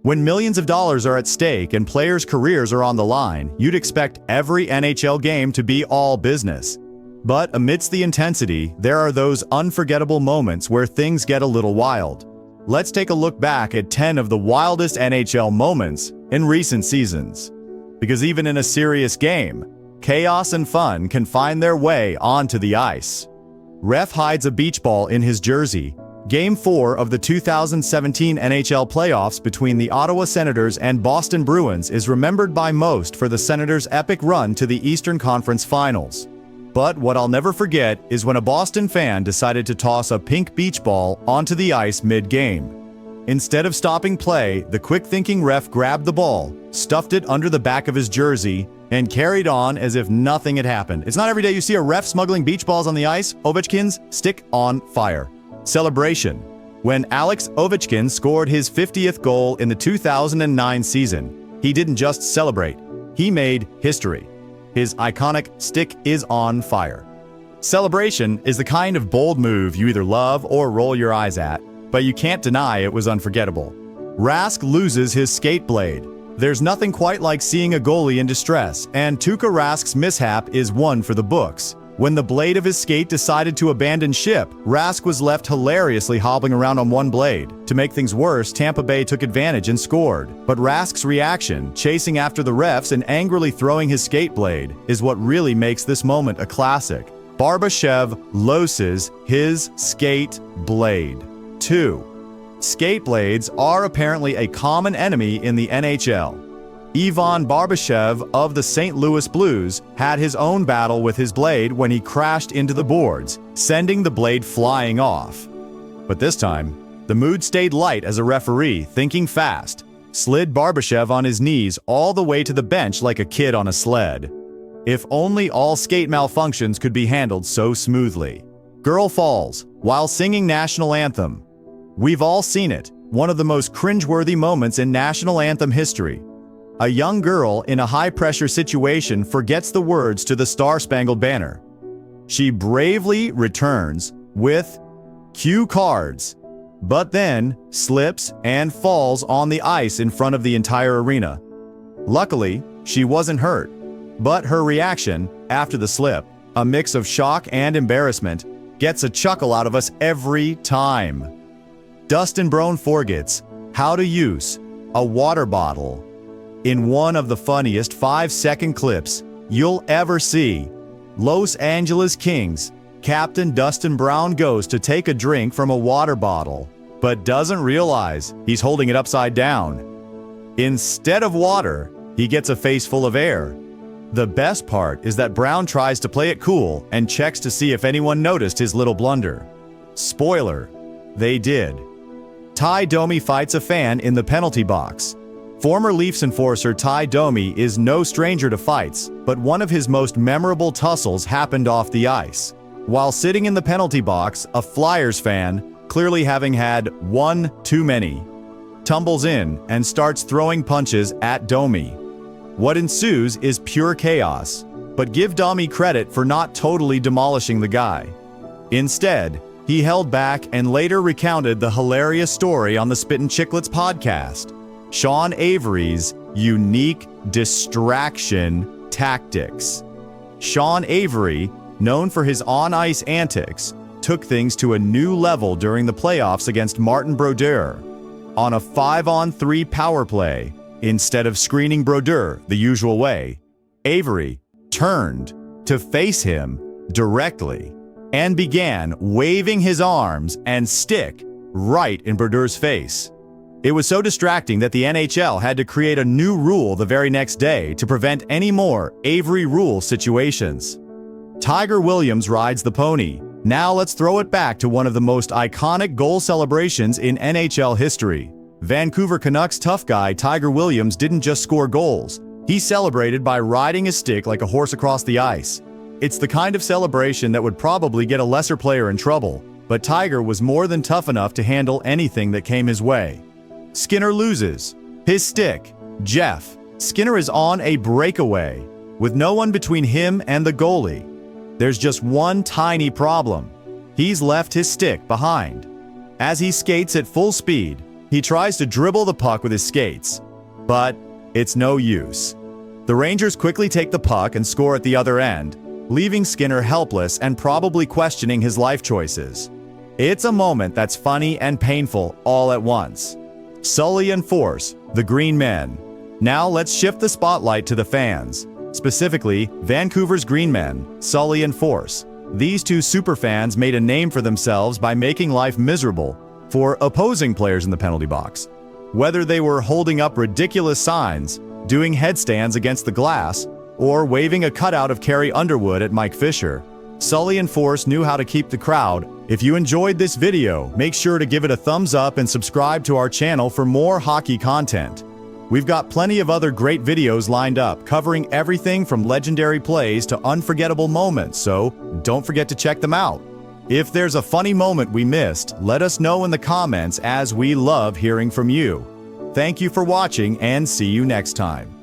When millions of dollars are at stake and players' careers are on the line, you'd expect every NHL game to be all business. But amidst the intensity, there are those unforgettable moments where things get a little wild. Let's take a look back at 10 of the wildest NHL moments in recent seasons. Because even in a serious game, chaos and fun can find their way onto the ice. Ref hides a beach ball in his jersey. Game 4 of the 2017 NHL playoffs between the Ottawa Senators and Boston Bruins is remembered by most for the Senators' epic run to the Eastern Conference Finals. But what I'll never forget is when a Boston fan decided to toss a pink beach ball onto the ice mid-game. Instead of stopping play, the quick-thinking ref grabbed the ball, stuffed it under the back of his jersey, and carried on as if nothing had happened. It's not every day you see a ref smuggling beach balls on the ice. Ovechkin's stick on fire. Celebration. When Alex Ovechkin scored his 50th goal in the 2009 season, he didn't just celebrate, he made history. His iconic stick is on fire. Celebration is the kind of bold move you either love or roll your eyes at, but you can't deny it was unforgettable. Rask loses his skate blade. There's nothing quite like seeing a goalie in distress, and Tuukka Rask's mishap is one for the books. When the blade of his skate decided to abandon ship, Rask was left hilariously hobbling around on one blade. To make things worse, Tampa Bay took advantage and scored. But Rask's reaction, chasing after the refs and angrily throwing his skate blade, is what really makes this moment a classic. Barbashev loses his skate blade. 2. Skate blades are apparently a common enemy in the NHL. Ivan Barbashev of the St. Louis Blues had his own battle with his blade when he crashed into the boards, sending the blade flying off. But this time, the mood stayed light as a referee, thinking fast, slid Barbashev on his knees all the way to the bench like a kid on a sled. If only all skate malfunctions could be handled so smoothly. Girl falls while singing national anthem. We've all seen it, one of the most cringeworthy moments in national anthem history. A young girl in a high-pressure situation forgets the words to the Star-Spangled Banner. She bravely returns with cue cards, but then slips and falls on the ice in front of the entire arena. Luckily, she wasn't hurt, but her reaction after the slip, a mix of shock and embarrassment, gets a chuckle out of us every time. Dustin Brown forgets how to use a water bottle in one of the funniest 5-second clips you'll ever see. Los Angeles Kings captain Dustin Brown goes to take a drink from a water bottle, but doesn't realize he's holding it upside down. Instead of water, he gets a face full of air. The best part is that Brown tries to play it cool and checks to see if anyone noticed his little blunder. Spoiler, they did. Ty Domi fights a fan in the penalty box. Former Leafs enforcer Ty Domi is no stranger to fights, but one of his most memorable tussles happened off the ice. While sitting in the penalty box, a Flyers fan, clearly having had one too many, tumbles in and starts throwing punches at Domi. What ensues is pure chaos, but give Domi credit for not totally demolishing the guy. Instead, he held back and later recounted the hilarious story on the Spittin' Chicklets podcast. Sean Avery's unique distraction tactics. Sean Avery, known for his on-ice antics, took things to a new level during the playoffs against Martin Brodeur. On a 5-on-3 power play, instead of screening Brodeur the usual way, Avery turned to face him directly and began waving his arms and stick right in Brodeur's face. It was so distracting that the NHL had to create a new rule the very next day to prevent any more Avery rule situations. Tiger Williams rides the pony. Now let's throw it back to one of the most iconic goal celebrations in NHL history. Vancouver Canucks tough guy Tiger Williams didn't just score goals. He celebrated by riding his stick like a horse across the ice. It's the kind of celebration that would probably get a lesser player in trouble, but Tiger was more than tough enough to handle anything that came his way. Skinner loses his stick. Jeff Skinner is on a breakaway with no one between him and the goalie. There's just one tiny problem. He's left his stick behind. As he skates at full speed, He tries to dribble the puck with his skates, but it's no use. The Rangers quickly take the puck and score at the other end, leaving Skinner helpless and probably questioning his life choices. It's a moment that's funny and painful all at once. Sully and Force, the Green Men. Now let's shift the spotlight to the fans, specifically Vancouver's Green Men, Sully and Force. These two superfans made a name for themselves by making life miserable for opposing players in the penalty box. Whether they were holding up ridiculous signs, doing headstands against the glass, or waving a cutout of Carrie Underwood at Mike Fisher, Sully and Force knew how to keep the crowd. If you enjoyed this video, make sure to give it a thumbs up and subscribe to our channel for more hockey content. We've got plenty of other great videos lined up covering everything from legendary plays to unforgettable moments, so don't forget to check them out. If there's a funny moment we missed, let us know in the comments, as we love hearing from you. Thank you for watching and see you next time.